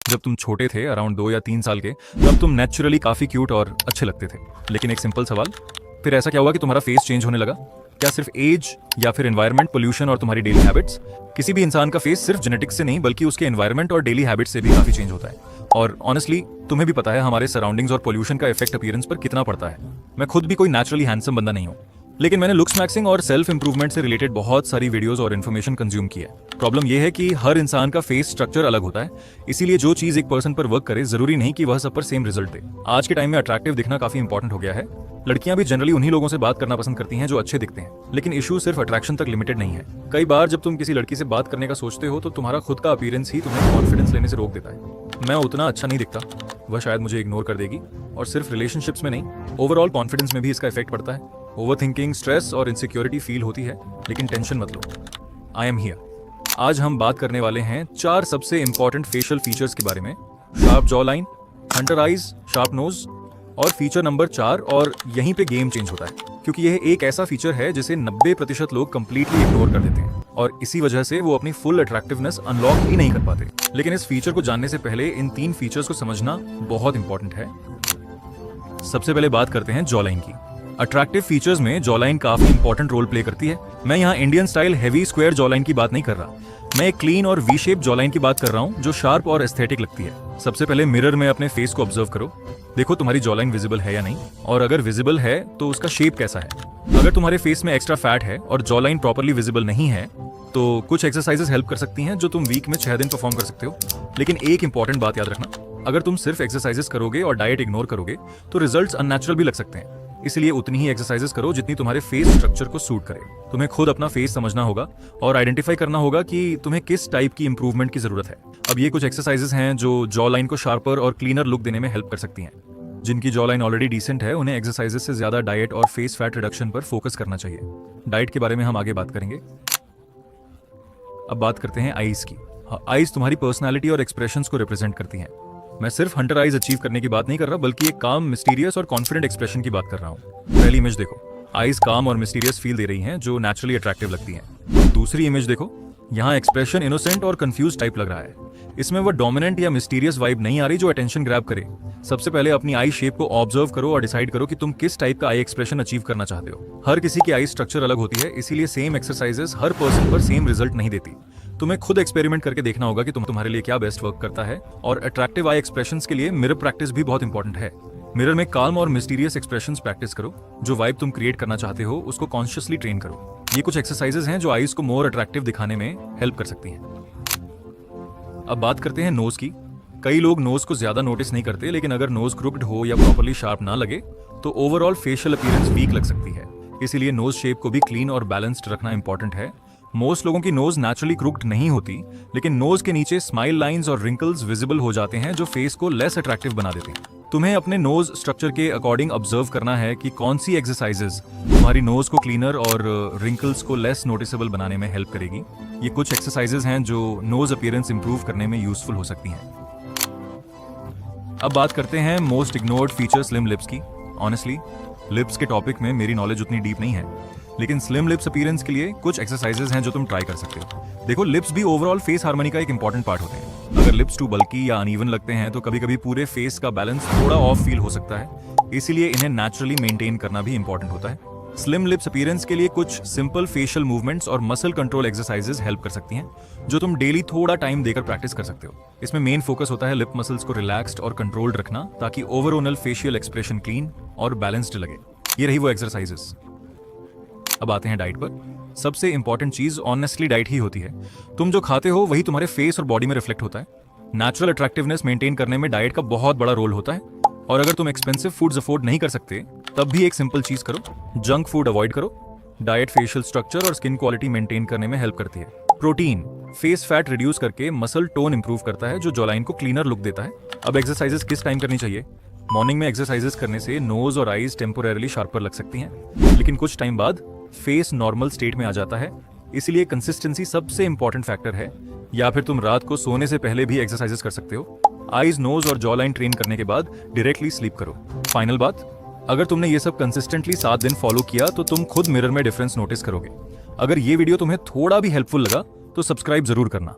जब तुम छोटे थे अराउंड 2 या 3 साल के, तब तुम नेचुरली काफ़ी क्यूट और अच्छे लगते थे। लेकिन एक सिंपल सवाल, फिर ऐसा क्या हुआ कि तुम्हारा फेस चेंज होने लगा? क्या सिर्फ एज या फिर एनवायरनमेंट, पोल्यूशन और तुम्हारी डेली हैबिट्स? किसी भी इंसान का फेस सिर्फ जेनेटिक्स से नहीं बल्कि उसके एनवायरनमेंट और डेली हैबिट्स से भी काफ़ी चेंज होता है। और ऑनेस्टली तुम्हें भी पता है हमारे सराउंडिंग्स और पोल्यूशन का इफेक्ट अपीयरेंस पर कितना पड़ता है। मैं खुद भी कोई नेचुरली हैंडसम बंदा नहीं हूँ, लेकिन मैंने लुक्स मैक्सिंग और सेल्फ इंप्रूवमेंट से रिलेटेड बहुत सारी वीडियोस और इन्फॉर्मेशन कंज्यूम की है। प्रॉब्लम यह है कि हर इंसान का फेस स्ट्रक्चर अलग होता है, इसीलिए जो चीज एक पर्सन पर वर्क करे जरूरी नहीं कि वह सब पर सेम रिजल्ट दे। आज के टाइम में अट्रैक्टिव दिखना काफी इंपॉर्टेंट हो गया है। लड़कियां भी जनरली उन्हीं लोगों से बात करना पसंद करती हैं जो अच्छे दिखते हैं, लेकिन इशू सिर्फ अट्रैक्शन तक लिमिटेड नहीं है। कई बार जब तुम किसी लड़की से बात करने का सोचते हो तो तुम्हारा खुद का अपीयरेंस ही तुम्हें कॉन्फिडेंस लेने से रोक देता है। मैं उतना अच्छा नहीं दिखता, वह शायद मुझे इग्नोर कर देगी। और सिर्फ रिलेशनशिप्स में नहीं, ओवरऑल कॉन्फिडेंस में भी इसका इफेक्ट पड़ता है। ओवरथिंकिंग, स्ट्रेस और इनसिक्योरिटी फील होती है, लेकिन टेंशन मत लो, आई एम हियर। आज हम बात करने वाले हैं 4 सबसे इंपॉर्टेंट फेशियल फीचर्स के बारे में। Sharp jaw line, hunter eyes, sharp nose और फीचर नंबर 4, और यहीं पे गेम चेंज होता है, क्योंकि यह एक ऐसा फीचर है जिसे 90% लोग कंप्लीटली इग्नोर कर देते हैं और इसी वजह से वो अपनी फुल अट्रैक्टिवनेस अनलॉक ही नहीं कर पाते। लेकिन इस फीचर को जानने से पहले इन 3 फीचर्स को समझना बहुत इंपॉर्टेंट है। सबसे पहले बात करते हैं जॉ लाइन की। अट्रैक्टिव फीचर्स में जॉ लाइन काफी इंपॉर्टेंट रोल प्ले करती है। मैं यहाँ Indian style heavy square jaw line की बात नहीं कर रहा, मैं एक क्लीन और वी शेप जॉ लाइन की बात कर रहा हूँ जो शार्प और एस्थेटिक लगती है। सबसे पहले मिरर में अपने फेस को ऑब्जर्व करो, देखो तुम्हारी जॉ लाइन विजिबल है या नहीं, और अगर विजिबल है तो उसका शेप कैसा है। अगर तुम्हारे फेस में एक्स्ट्रा फैट है और जॉ लाइन प्रॉपर्ली विजिबल नहीं है तो कुछ एक्सरसाइजेस हेल्प कर सकती हैं जो तुम वीक में 6 दिन परफॉर्म कर सकते हो। लेकिन एक इंपॉर्टेंट बात याद रखना, अगर तुम सिर्फ एक्सरसाइजेस करोगे और डाइट इग्नोर करोगे तो रिजल्ट्स अननेचुरल भी लग सकते हैं। इसलिए उतनी ही एक्सरसाइजेस करो जितनी तुम्हारे फेस स्ट्रक्चर को सूट करे। तुम्हें खुद अपना फेस समझना होगा और आइडेंटिफाई करना होगा कि तुम्हें किस टाइप की इंप्रूवमेंट की जरूरत है। अब ये कुछ एक्सरसाइजेस हैं जो जॉ लाइन को शार्पर और क्लीनर लुक देने में हेल्प कर सकती हैं। जिनकी जॉ लाइन ऑलरेडी डिसेंट है उन्हें एक्सरसाइजेस से ज्यादा डाइट और फेस फैट रिडक्शन पर फोकस करना चाहिए। डाइट के बारे में हम आगे बात करेंगे। अब बात करते हैं आईज की। आईज तुम्हारी पर्सनैलिटी और एक्सप्रेशंस को रिप्रेजेंट करती हैं। मैं सिर्फ हंटर आइज अचीव करने की बात नहीं कर रहा, बल्कि एक काम, मिस्टीरियस और कॉन्फिडेंट एक्सप्रेशन की बात कर रहा हूँ। पहली इमेज देखो, आइज काम और मिस्टीरियस फील दे रही हैं जो नेचुरली अट्रैक्टिव लगती हैं। दूसरी इमेज देखो, यहाँ एक्सप्रेशन इनोसेंट और कंफ्यूज टाइप लग रहा है। इसमें वो डोमिनेंट या मिस्टीरियस वाइब नहीं आ रही जो अटेंशन ग्रैब करे। सबसे पहले अपनी आई शेप को ऑब्जर्व करो और डिसाइड करो कि तुम किस टाइप का आई एक्सप्रेशन अचीव करना चाहते हो। हर किसी की आई स्ट्रक्चर अलग होती है, इसीलिए सेम एक्सरसाइजेस हर पर्सन पर सेम रिजल्ट नहीं देती। तुम्हें खुद एक्सपेरिमेंट करके देखना होगा कि तुम्हारे लिए क्या बेस्ट वर्क करता है। और अट्रैक्टिव आई एक्सप्रेशंस के लिए मिरर प्रैक्टिस भी बहुत इंपॉर्टेंट है। मिरर में काल्म और मिस्टीरियस एक्सप्रेशंस प्रैक्टिस करो। जो वाइब तुम क्रिएट करना चाहते हो उसको कॉन्शियसली ट्रेन करो। ये कुछ एक्सरसाइजेस हैं जो आईज को मोर अट्रैक्टिव दिखाने में हेल्प कर सकती हैं। अब बात करते हैं नोज की। कई लोग नोज को ज्यादा नोटिस नहीं करते, लेकिन अगर नोज क्रुक्ड हो या प्रॉपर्ली शार्प ना लगे तो ओवरऑल फेशियल अपीयरेंस वीक लग सकती है। इसीलिए नोज शेप को भी क्लीन और बैलेंस्ड रखना इंपॉर्टेंट है। मोस्ट लोगों की नोज नेचुरली क्रुक्ड नहीं होती, लेकिन नोज के नीचे स्माइल लाइंस और रिंकल्स विजिबल हो जाते हैं जो फेस को लेस अट्रैक्टिव बना देते हैं। तुम्हें अपने नोज स्ट्रक्चर के अकॉर्डिंग ऑब्जर्व करना है कि कौन सी एक्सरसाइजेज तुम्हारी नोज को क्लीनर और रिंकल्स को लेस नोटिसेबल बनाने में हेल्प करेगी। ये कुछ एक्सरसाइजेज हैं जो नोज अपीयरेंस इंप्रूव करने में यूजफुल हो सकती हैं। अब बात करते हैं most ignored feature slim lips की। ऑनेस्टली लिप्स के टॉपिक में मेरी नॉलेज उतनी डीप नहीं है, लेकिन स्लिम लिप्स अपीयरेंस के लिए कुछ एक्सरसाइजेज हैं जो तुम ट्राई कर सकते हो। देखो, लिप्स भी ओवरऑल फेस हार्मनी का एक इंपॉर्टेंट पार्ट होते हैं। अगर लिप्स टू बल्की या अनइवन लगते हैं तो कभी कभी पूरे फेस का बैलेंस थोड़ा ऑफ फील हो सकता है, इसीलिए इन्हें नेचुरली मेंटेन करना भी इंपॉर्टेंट होता है। स्लिम लिप्स अपीयरेंस के लिए कुछ सिंपल फेशियल मूवमेंट्स और मसल कंट्रोल एक्सरसाइजेज हेल्प कर सकती हैं जो तुम डेली थोड़ा टाइम देकर प्रैक्टिस कर सकते हो। इसमें मेन फोकस होता है लिप मसल्स को रिलैक्स्ड और कंट्रोल्ड रखना, ताकि ओवरऑल फेशियल एक्सप्रेशन क्लीन और बैलेंस्ड लगे। ये रही वो एक्सरसाइजेस। अब आते हैं डाइट पर। सबसे इंपॉर्टेंट चीज ऑनेस्टली डाइट ही होती है। तुम जो खाते हो वही तुम्हारे फेस और बॉडी में रिफ्लेक्ट होता है। नेचुरल अट्रैक्टिवनेस मेंटेन करने में डाइट का बहुत बड़ा रोल होता है। और अगर तुम एक्सपेंसिव फूड्स अफोर्ड नहीं कर सकते तब भी एक सिंपल चीज करो, जंक फूड अवॉइड करो। डाइट फेशियल स्ट्रक्चर और स्किन क्वालिटी मेंटेन करने में हेल्प करती है। प्रोटीन फेस फैट रिड्यूस करके मसल टोन इंप्रूव करता है जो जॉलाइन को क्लीनर लुक देता है। अब एक्सरसाइजेस किस टाइम करनी चाहिए? मॉर्निंग में एक्सरसाइजेस करने से नोज और आईज टेम्पोरेरली शार्पर लग सकती हैं, लेकिन कुछ टाइम बाद फेस नॉर्मल स्टेट में आ जाता है। इसलिए कंसिस्टेंसी सबसे इंपॉर्टेंट फैक्टर है। या फिर तुम रात को सोने से पहले भी एक्सरसाइजेस कर सकते हो। आईज, नोज और जॉ लाइन ट्रेन करने के बाद डायरेक्टली स्लीप करो। फाइनल बात, अगर तुमने ये सब कंसिस्टेंटली 7 दिन फॉलो किया तो तुम खुद मिरर में डिफरेंस नोटिस करोगे। अगर ये वीडियो तुम्हें थोड़ा भी हेल्पफुल लगा तो सब्सक्राइब जरूर करना।